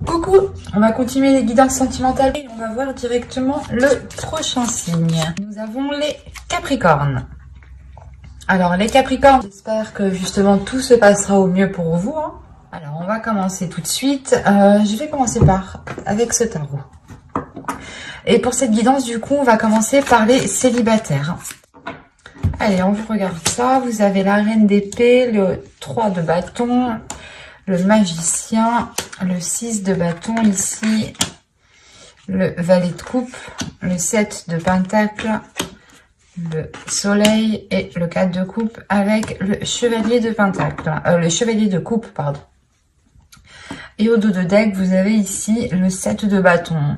Coucou, on va continuer les guidances sentimentales et on va voir directement le prochain signe. Nous avons les Capricornes. Alors les Capricornes, j'espère que justement tout se passera au mieux pour vous. Alors on va commencer tout de suite. Je vais commencer avec ce tarot. Et pour cette guidance du coup, on va commencer par les célibataires. Allez, on vous regarde ça. Vous avez la reine d'épée, le 3 de bâton, le magicien, le 6 de bâton ici, le valet de coupe, le 7 de pentacle, le soleil et le 4 de coupe avec le chevalier de pentacle, le chevalier de coupe, pardon. Et au dos de deck, vous avez ici le 7 de bâton.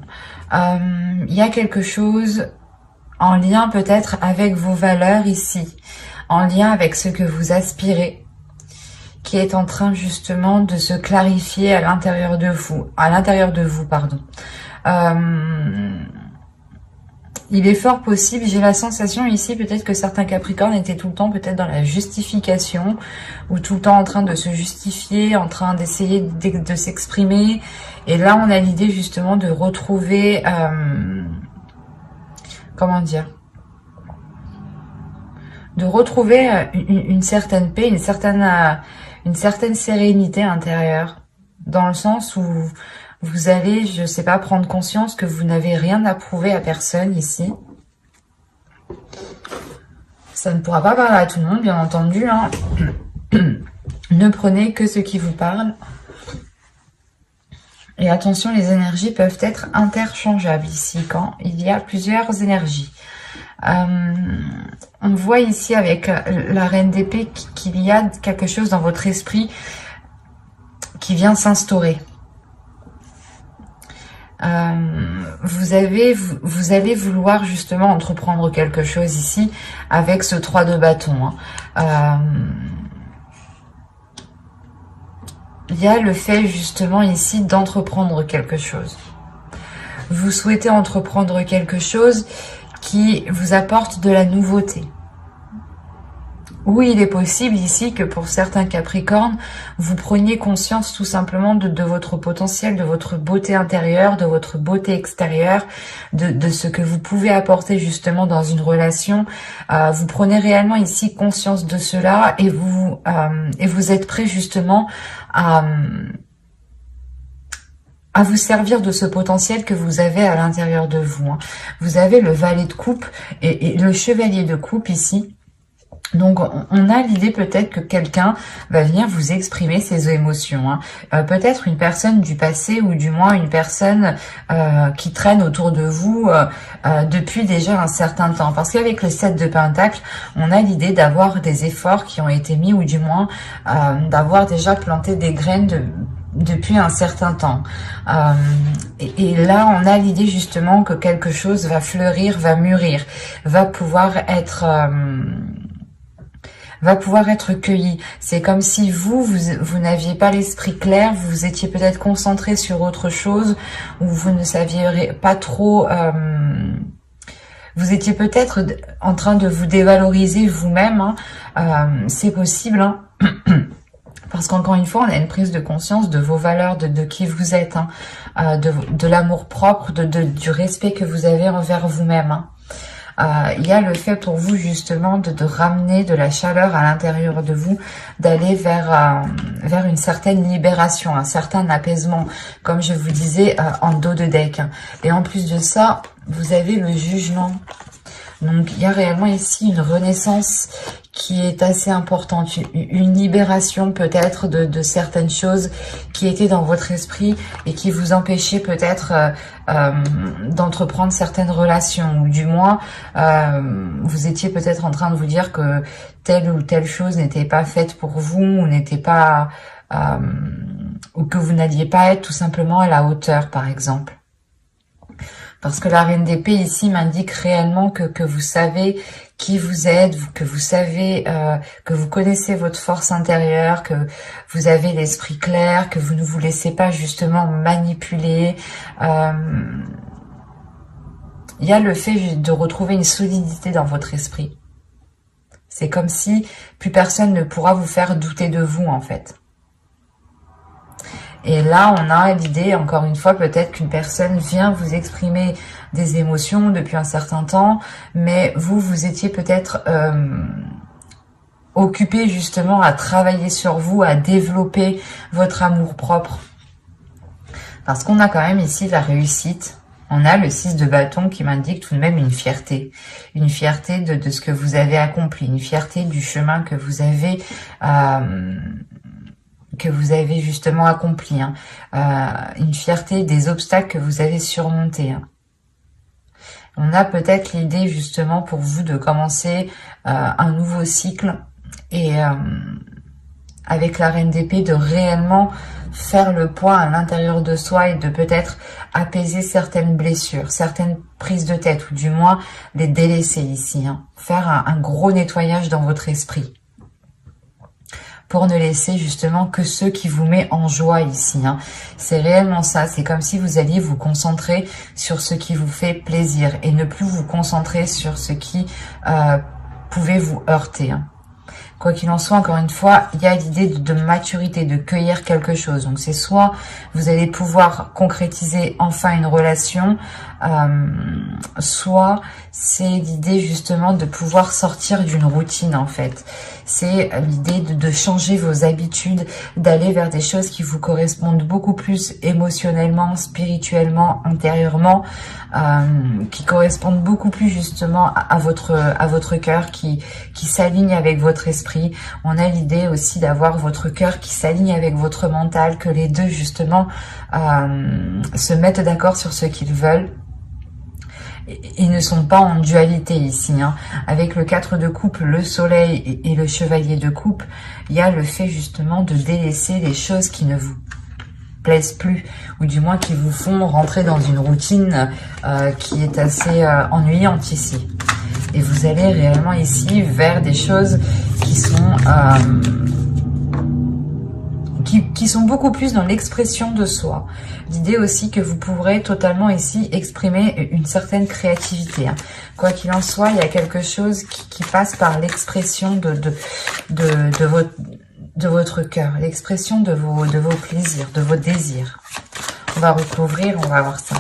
Il y a quelque chose en lien peut-être avec vos valeurs ici, en lien avec ce que vous aspirez, qui est en train justement de se clarifier à l'intérieur de vous, pardon. Il est fort possible, j'ai la sensation ici peut-être que certains Capricornes étaient tout le temps peut-être dans la justification, ou tout le temps en train de se justifier, en train d'essayer de s'exprimer. Et là on a l'idée justement de retrouver, comment dire, de retrouver une certaine paix, une certaine sérénité intérieure, dans le sens où vous allez, je sais pas, prendre conscience que vous n'avez rien à prouver à personne ici. Ça ne pourra pas parler à tout le monde, bien entendu. Ne prenez que ce qui vous parle. Et attention, les énergies peuvent être interchangeables ici, quand il y a plusieurs énergies. On voit ici avec la reine d'épée qu'il y a quelque chose dans votre esprit qui vient s'instaurer. Vous allez vouloir justement entreprendre quelque chose ici avec ce 3 de bâton. Il y a le fait justement ici d'entreprendre quelque chose. Vous souhaitez entreprendre quelque chose qui vous apporte de la nouveauté. Oui, il est possible ici que pour certains Capricornes, vous preniez conscience tout simplement de votre potentiel, de votre beauté intérieure, de votre beauté extérieure, de ce que vous pouvez apporter justement dans une relation. Vous prenez réellement ici conscience de cela et vous êtes prêt justement à vous servir de ce potentiel que vous avez à l'intérieur de vous. Vous avez le valet de coupe et le chevalier de coupe ici. Donc, on a l'idée peut-être que quelqu'un va venir vous exprimer ses émotions. Peut-être une personne du passé ou du moins une personne qui traîne autour de vous depuis déjà un certain temps. Parce qu'avec le 7 de pentacle, on a l'idée d'avoir des efforts qui ont été mis ou du moins d'avoir déjà planté des graines depuis un certain temps. Et là, on a l'idée justement que quelque chose va fleurir, va mûrir, va pouvoir être cueilli. C'est comme si vous n'aviez pas l'esprit clair, vous étiez peut-être concentré sur autre chose, ou vous ne saviez pas trop, vous étiez peut-être en train de vous dévaloriser vous-même, c'est possible, parce qu'encore une fois, on a une prise de conscience de vos valeurs, de qui vous êtes, de l'amour propre, du respect que vous avez envers vous-même. Il y a le fait pour vous justement de ramener de la chaleur à l'intérieur de vous, d'aller vers une certaine libération, un certain apaisement, comme je vous disais en dos de deck. Et en plus de ça, vous avez le jugement. Donc il y a réellement ici une renaissance qui est assez importante, une libération peut-être de certaines choses qui étaient dans votre esprit et qui vous empêchaient peut-être d'entreprendre certaines relations, ou du moins vous étiez peut-être en train de vous dire que telle ou telle chose n'était pas faite pour vous, ou n'était pas ou que vous n'alliez pas être tout simplement à la hauteur, par exemple. Parce que la reine d'épée ici m'indique réellement que vous savez qui vous êtes, que vous savez, que vous connaissez votre force intérieure, que vous avez l'esprit clair, que vous ne vous laissez pas justement manipuler. Il y a le fait de retrouver une solidité dans votre esprit. C'est comme si plus personne ne pourra vous faire douter de vous en fait. Et là, on a l'idée, encore une fois, peut-être qu'une personne vient vous exprimer des émotions depuis un certain temps, mais vous étiez peut-être occupé justement à travailler sur vous, à développer votre amour-propre. Parce qu'on a quand même ici la réussite. On a le 6 de bâton qui m'indique tout de même une fierté de ce que vous avez accompli, une fierté du chemin que vous avez justement accompli, hein. Une fierté des obstacles que vous avez surmontés, hein. On a peut-être l'idée justement pour vous de commencer un nouveau cycle et avec la reine d'épée de réellement faire le point à l'intérieur de soi et de peut-être apaiser certaines blessures, certaines prises de tête ou du moins les délaisser ici, hein. Faire un gros nettoyage dans votre esprit pour ne laisser justement que ce qui vous met en joie ici, hein. C'est réellement ça, c'est comme si vous alliez vous concentrer sur ce qui vous fait plaisir et ne plus vous concentrer sur ce qui pouvait vous heurter, hein. Quoi qu'il en soit, encore une fois, il y a l'idée de maturité, de cueillir quelque chose. Donc c'est soit vous allez pouvoir concrétiser enfin une relation, soit c'est l'idée justement de pouvoir sortir d'une routine en fait. C'est l'idée de changer vos habitudes, d'aller vers des choses qui vous correspondent beaucoup plus émotionnellement, spirituellement, intérieurement, qui correspondent beaucoup plus justement à votre cœur, qui s'aligne avec votre esprit. On a l'idée aussi d'avoir votre cœur qui s'aligne avec votre mental, que les deux justement se mettent d'accord sur ce qu'ils veulent. Ils ne sont pas en dualité ici, hein. Avec le 4 de coupe, le soleil et le chevalier de coupe, il y a le fait justement de délaisser les choses qui ne vous plaisent plus, ou du moins qui vous font rentrer dans une routine qui est assez ennuyante ici. Et vous allez réellement ici vers des choses qui sont beaucoup plus dans l'expression de soi. L'idée aussi que vous pourrez totalement ici exprimer une certaine créativité, hein. Quoi qu'il en soit, il y a quelque chose qui passe par l'expression de votre cœur, l'expression de vos plaisirs, de vos désirs. On va recouvrir, on va voir ça.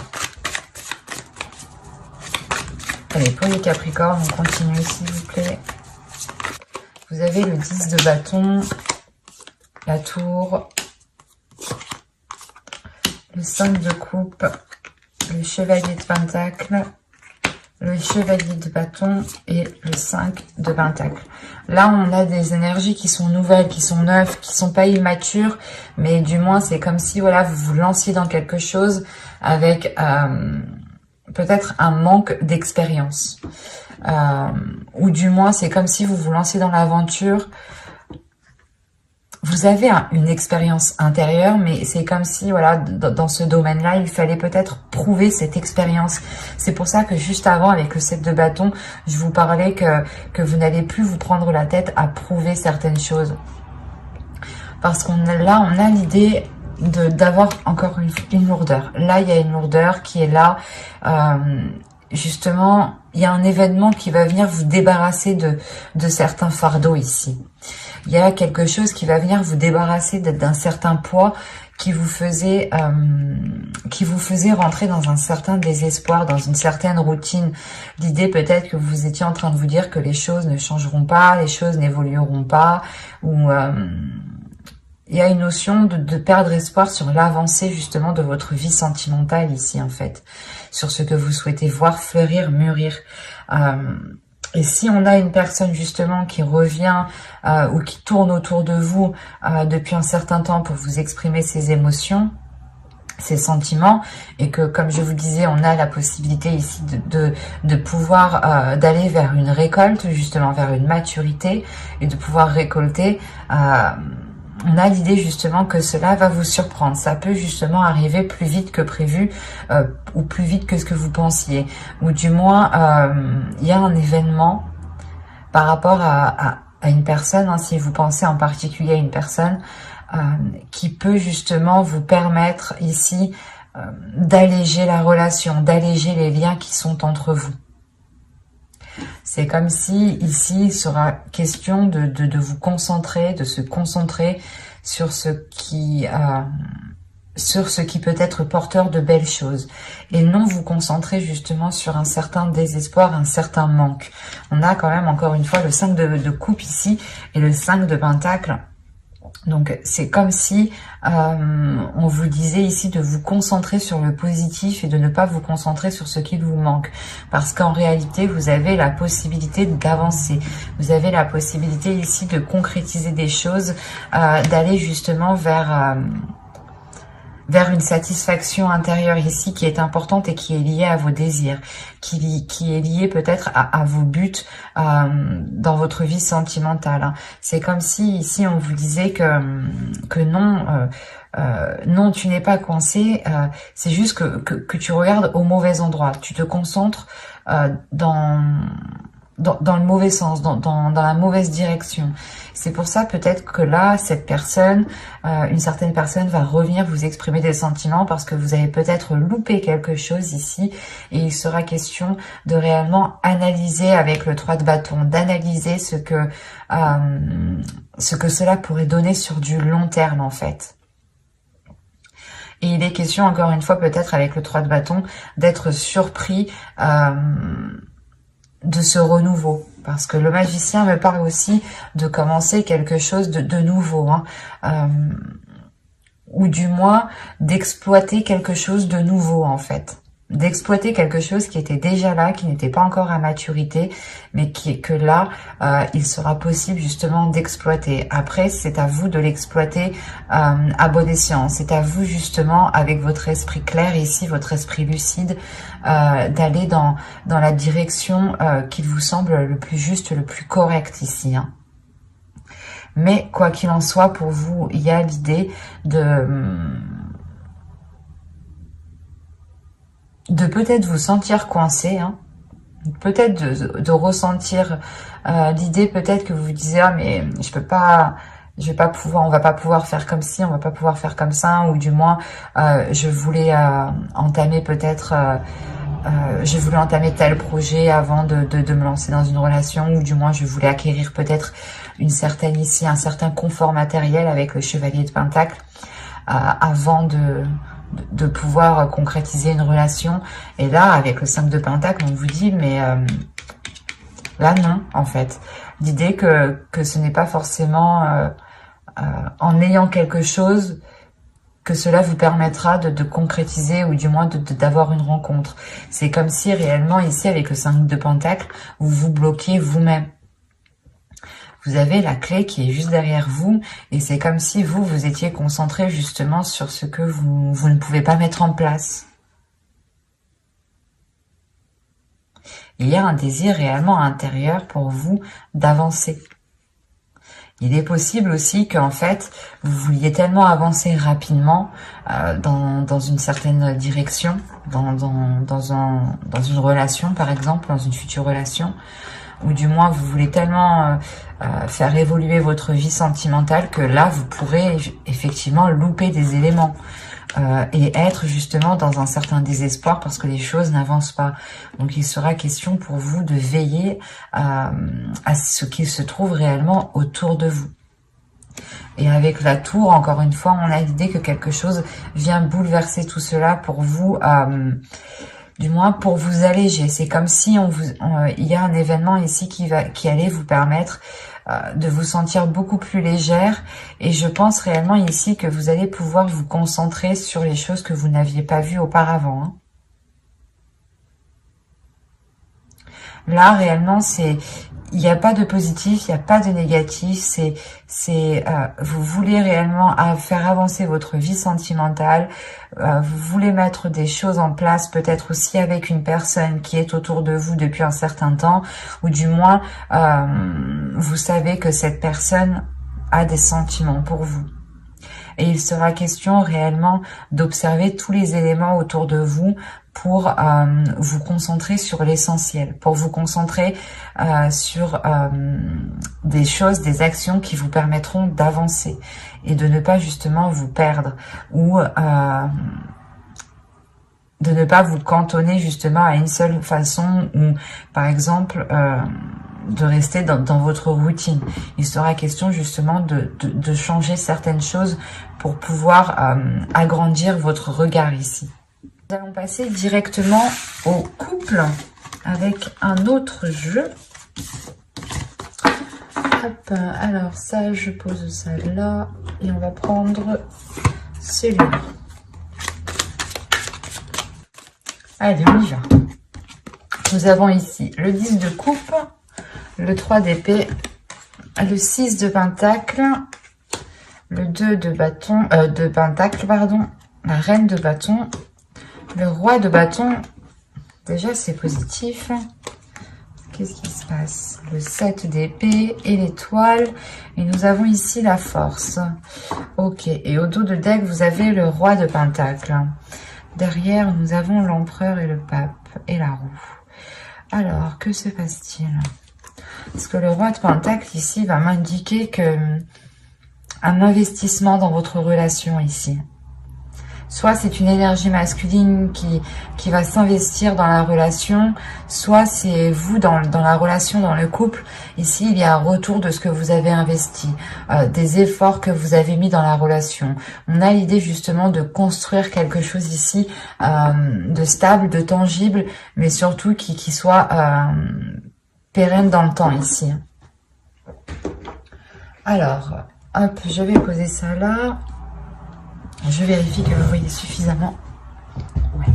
Allez, pour les Capricornes, on continue s'il vous plaît. Vous avez le 10 de bâton, la tour, le 5 de coupe, le chevalier de pentacle, le chevalier de bâton et le 5 de pentacle. Là, on a des énergies qui sont nouvelles, qui sont neuves, qui sont pas immatures, mais du moins, c'est comme si voilà, vous vous lanciez dans quelque chose avec peut-être un manque d'expérience. Ou du moins, c'est comme si vous vous lanciez dans l'aventure. Vous avez une expérience intérieure, mais c'est comme si, voilà, dans ce domaine-là, il fallait peut-être prouver cette expérience. C'est pour ça que juste avant, avec le 7 de bâton, je vous parlais que vous n'allez plus vous prendre la tête à prouver certaines choses. Parce on a l'idée d'avoir encore une lourdeur. Là, il y a une lourdeur qui est là. Justement, il y a un événement qui va venir vous débarrasser de certains fardeaux ici. Il y a quelque chose qui va venir vous débarrasser d'un certain poids qui vous faisait rentrer dans un certain désespoir, dans une certaine routine. L'idée peut-être que vous étiez en train de vous dire que les choses ne changeront pas, les choses n'évolueront pas, ou il y a une notion de perdre espoir sur l'avancée justement de votre vie sentimentale ici en fait, sur ce que vous souhaitez voir fleurir, mûrir. Et si on a une personne justement qui revient ou qui tourne autour de vous depuis un certain temps pour vous exprimer ses émotions, ses sentiments, et que comme je vous disais, on a la possibilité ici de pouvoir d'aller vers une récolte, justement vers une maturité, et de pouvoir récolter, on a l'idée justement que cela va vous surprendre. Ça peut justement arriver plus vite que prévu ou plus vite que ce que vous pensiez. Ou du moins, il y a un événement par rapport à une personne, hein, si vous pensez en particulier à une personne, qui peut justement vous permettre ici d'alléger la relation, d'alléger les liens qui sont entre vous. C'est comme si ici il sera question de vous concentrer, de se concentrer sur ce qui sur ce qui peut être porteur de belles choses et non vous concentrer justement sur un certain désespoir, un certain manque. On a quand même encore une fois le 5 de coupe ici et le 5 de pentacle. Donc c'est comme si on vous disait ici de vous concentrer sur le positif et de ne pas vous concentrer sur ce qui vous manque. Parce qu'en réalité, vous avez la possibilité d'avancer. Vous avez la possibilité ici de concrétiser des choses, d'aller justement vers une satisfaction intérieure ici qui est importante et qui est liée à vos désirs, qui est liée peut-être à vos buts dans votre vie sentimentale. C'est comme si ici on vous disait que non, non tu n'es pas coincé, c'est juste que tu regardes au mauvais endroit, tu te concentres dans le mauvais sens, dans la mauvaise direction. C'est pour ça peut-être que là, cette personne, une certaine personne va revenir vous exprimer des sentiments parce que vous avez peut-être loupé quelque chose ici et il sera question de réellement analyser avec le 3 de bâton, d'analyser ce que cela pourrait donner sur du long terme en fait. Et il est question encore une fois peut-être avec le 3 de bâton d'être surpris de ce renouveau, parce que le magicien me parle aussi de commencer quelque chose de nouveau, ou du moins d'exploiter quelque chose de nouveau en fait, d'exploiter quelque chose qui était déjà là, qui n'était pas encore à maturité, mais que là, il sera possible justement d'exploiter. Après, c'est à vous de l'exploiter à bon escient. C'est à vous justement, avec votre esprit clair ici, votre esprit lucide, d'aller dans la direction qu'il vous semble le plus juste, le plus correct ici. Mais quoi qu'il en soit, pour vous, il y a l'idée de peut-être vous sentir coincé, peut-être de ressentir l'idée peut-être que vous vous disiez ah mais je vais pas pouvoir, on va pas pouvoir faire comme ci, on va pas pouvoir faire comme ça, ou du moins je voulais entamer peut-être je voulais entamer tel projet avant de me lancer dans une relation, ou du moins je voulais acquérir peut-être un certain confort matériel avec le chevalier de Pentacle avant de pouvoir concrétiser une relation. Et là, avec le 5 de Pentacle, on vous dit, mais là, non, en fait. L'idée que ce n'est pas forcément en ayant quelque chose que cela vous permettra de concrétiser ou du moins d'avoir une rencontre. C'est comme si réellement, ici, avec le 5 de Pentacle, vous vous bloquez vous-même. Vous avez la clé qui est juste derrière vous et c'est comme si vous étiez concentré justement sur ce que vous ne pouvez pas mettre en place. Il y a un désir réellement intérieur pour vous d'avancer. Il est possible aussi qu'en fait, vous vouliez tellement avancer rapidement dans une certaine direction, dans une relation par exemple, dans une future relation, ou du moins vous voulez tellement faire évoluer votre vie sentimentale que là, vous pourrez effectivement louper des éléments et être justement dans un certain désespoir parce que les choses n'avancent pas. Donc il sera question pour vous de veiller à ce qu'il se trouve réellement autour de vous. Et avec la tour, encore une fois, on a l'idée que quelque chose vient bouleverser tout cela pour vous, du moins pour vous alléger. C'est comme si il y a un événement ici qui allait vous permettre de vous sentir beaucoup plus légère. Et je pense réellement ici que vous allez pouvoir vous concentrer sur les choses que vous n'aviez pas vues auparavant. Là, réellement, il n'y a pas de positif, il n'y a pas de négatif. Vous voulez réellement faire avancer votre vie sentimentale. Vous voulez mettre des choses en place, peut-être aussi avec une personne qui est autour de vous depuis un certain temps, ou du moins, vous savez que cette personne a des sentiments pour vous. Et il sera question réellement d'observer tous les éléments autour de vous pour vous concentrer sur l'essentiel, pour vous concentrer sur des choses, des actions qui vous permettront d'avancer et de ne pas justement vous perdre ou de ne pas vous cantonner justement à une seule façon ou par exemple de rester dans votre routine. Il sera question justement de changer certaines choses pour pouvoir agrandir votre regard ici. Nous allons passer directement au couple avec un autre jeu. Hop, alors ça, je pose ça là et on va prendre celui-là. Allez, on y va. Nous avons ici le 10 de coupe, le 3 d'épée, le 6 de pentacle, le 2 de bâton, de pentacle, pardon, la reine de bâton, le roi de bâton. Déjà, c'est positif. Qu'est-ce qui se passe? Le 7 d'épée et l'étoile. Et nous avons ici la force. Ok. Et au dos de deck, vous avez le roi de pentacle. Derrière, nous avons l'empereur et le pape et la roue. Alors, que se passe-t-il? Parce que le roi de pentacle ici va m'indiquer que un investissement dans votre relation ici. Soit c'est une énergie masculine qui va s'investir dans la relation, soit c'est vous dans la relation, dans le couple. Ici, il y a un retour de ce que vous avez investi, des efforts que vous avez mis dans la relation. On a l'idée justement de construire quelque chose ici, de stable, de tangible, mais surtout qui soit pérenne dans le temps ici. Alors, hop, je vais poser ça là. Je vérifie que vous voyez suffisamment. Ouais.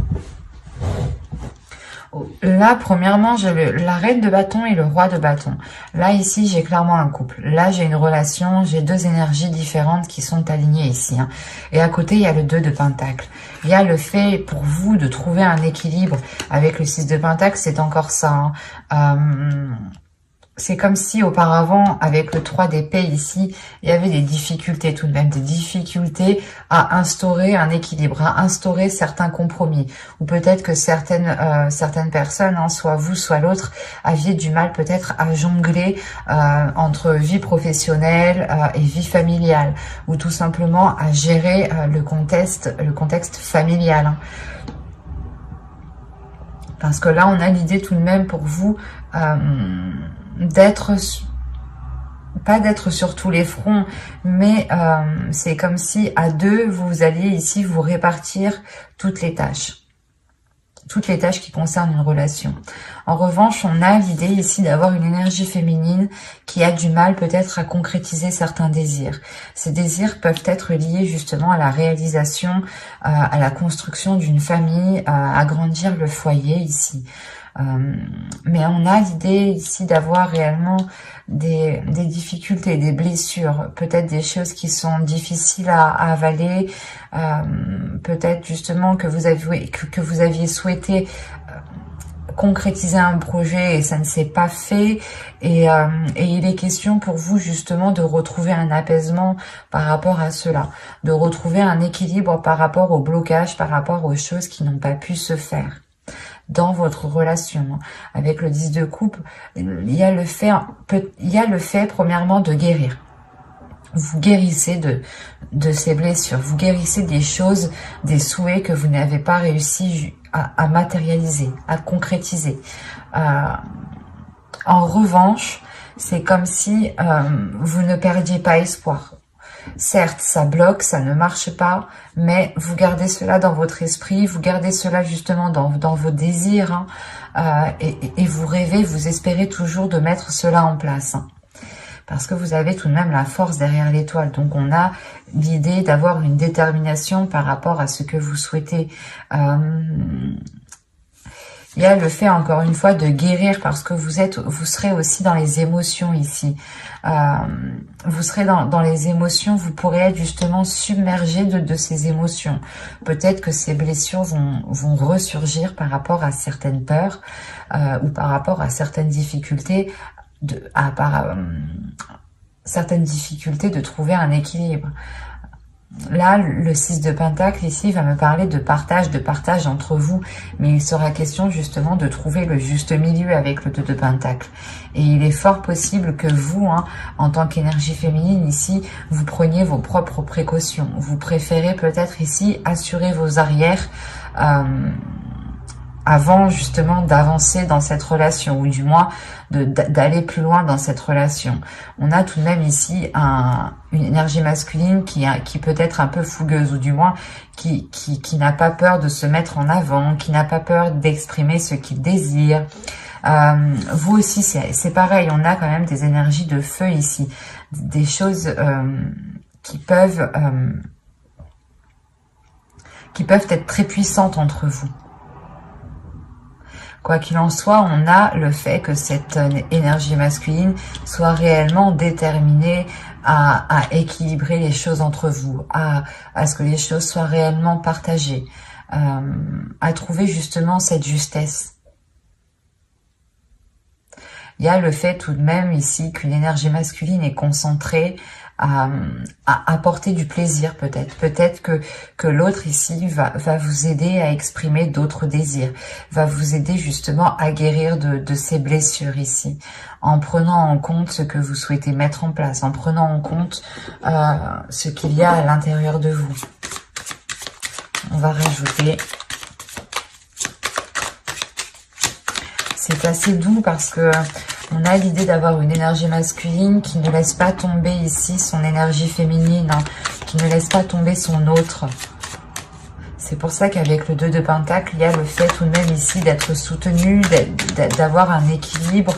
Oh, là, premièrement, j'ai la reine de bâton et le roi de bâton. Là, ici, j'ai clairement un couple. Là, j'ai une relation, j'ai deux énergies différentes qui sont alignées ici. Hein. Et à côté, il y a le 2 de pentacle. Il y a le fait pour vous de trouver un équilibre avec le 6 de pentacle, c'est encore ça. Hein. C'est comme si auparavant, avec le 3 d'épée ici, il y avait des difficultés tout de même, des difficultés à instaurer un équilibre, à instaurer certains compromis. Ou peut-être que certaines personnes, hein, soit vous, soit l'autre, aviez du mal peut-être à jongler entre vie professionnelle et vie familiale. Ou tout simplement à gérer le contexte familial. Hein. Parce que là, on a l'idée tout de même pour vous... pas d'être sur tous les fronts, mais c'est comme si à deux, vous alliez ici vous répartir toutes les tâches qui concernent une relation. En revanche, on a l'idée ici d'avoir une énergie féminine qui a du mal peut-être à concrétiser certains désirs. Ces désirs peuvent être liés justement à la réalisation, à la construction d'une famille, à agrandir le foyer ici. Mais on a l'idée ici d'avoir réellement des difficultés, des blessures, peut-être des choses qui sont difficiles à avaler, peut-être justement que vous aviez souhaité concrétiser un projet et ça ne s'est pas fait, et il est question pour vous justement de retrouver un apaisement par rapport à cela, de retrouver un équilibre par rapport au blocage, par rapport aux choses qui n'ont pas pu se faire dans votre relation. Avec le 10 de coupe, il y a le fait premièrement de guérir. Vous guérissez de ces blessures, vous guérissez des choses, des souhaits que vous n'avez pas réussi à matérialiser, à concrétiser. En revanche, c'est comme si vous ne perdiez pas espoir. Certes, ça bloque, ça ne marche pas, mais vous gardez cela dans votre esprit, vous gardez cela justement dans vos désirs, hein, et vous rêvez, vous espérez toujours de mettre cela en place. Hein, parce que vous avez tout de même la force derrière l'étoile. Donc on a l'idée d'avoir une détermination par rapport à ce que vous souhaitez. Il y a le fait, encore une fois, de guérir parce que vous serez aussi dans les émotions ici. Vous serez dans les émotions, vous pourrez être justement submergé de ces émotions. Peut-être que ces blessures vont ressurgir par rapport à certaines peurs ou par rapport à certaines difficultés, certaines difficultés de trouver un équilibre. Là, le 6 de pentacle ici va me parler de partage entre vous, mais il sera question justement de trouver le juste milieu avec le 2 de pentacle. Et il est fort possible que vous, hein, en tant qu'énergie féminine ici, vous preniez vos propres précautions. Vous préférez peut-être ici assurer vos arrières avant justement d'avancer dans cette relation, ou du moins d'aller plus loin dans cette relation. On a tout de même ici une énergie masculine qui peut être un peu fougueuse, ou du moins qui n'a pas peur de se mettre en avant, qui n'a pas peur d'exprimer ce qu'il désire. Vous aussi, c'est pareil, on a quand même des énergies de feu ici, des choses qui peuvent être très puissantes entre vous. Quoi qu'il en soit, on a le fait que cette énergie masculine soit réellement déterminée à équilibrer les choses entre vous, à ce que les choses soient réellement partagées, à trouver justement cette justesse. Il y a le fait tout de même ici qu'une énergie masculine est concentrée à apporter du plaisir peut-être. Peut-être que l'autre ici va vous aider à exprimer d'autres désirs, va vous aider justement à guérir de ces blessures ici, en prenant en compte ce que vous souhaitez mettre en place, en prenant en compte ce qu'il y a à l'intérieur de vous. On va rajouter. C'est assez doux parce que on a l'idée d'avoir une énergie masculine qui ne laisse pas tomber ici son énergie féminine, hein, qui ne laisse pas tomber son autre. C'est pour ça qu'avec le 2 de Pentacle, il y a le fait tout de même ici d'être soutenu, d'avoir un équilibre,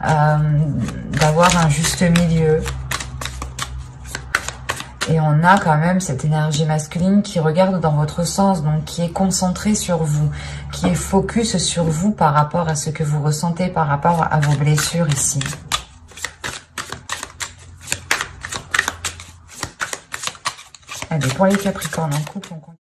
d'avoir un juste milieu. Et on a quand même cette énergie masculine qui regarde dans votre sens, donc qui est concentrée sur vous, qui est focus sur vous par rapport à ce que vous ressentez, par rapport à vos blessures ici. Allez, pour les Capricornes en couple, on continue.